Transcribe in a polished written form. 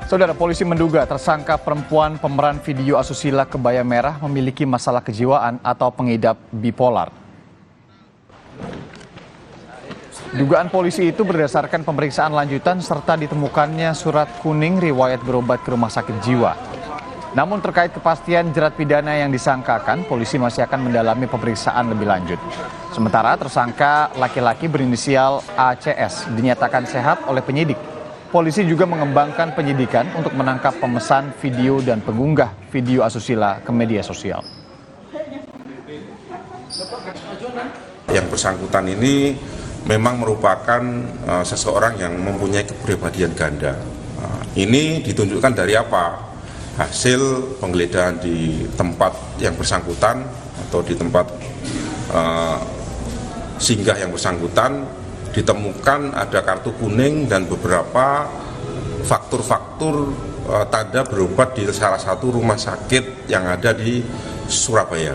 Saudara, polisi menduga tersangka perempuan pemeran video asusila kebaya merah memiliki masalah kejiwaan atau pengidap bipolar. Dugaan polisi itu berdasarkan pemeriksaan lanjutan serta ditemukannya surat kuning riwayat berobat ke rumah sakit jiwa. Namun terkait kepastian jerat pidana yang disangkakan, polisi masih akan mendalami pemeriksaan lebih lanjut. Sementara tersangka laki-laki berinisial ACS dinyatakan sehat oleh penyidik. Polisi juga mengembangkan penyidikan untuk menangkap pemesan video dan pengunggah video asusila ke media sosial. Yang bersangkutan ini memang merupakan seseorang yang mempunyai kepribadian ganda. Ini ditunjukkan dari apa? Hasil penggeledahan di tempat yang bersangkutan atau di tempat singgah yang bersangkutan ditemukan ada kartu kuning dan beberapa faktur-faktur tanda berobat di salah satu rumah sakit yang ada di Surabaya.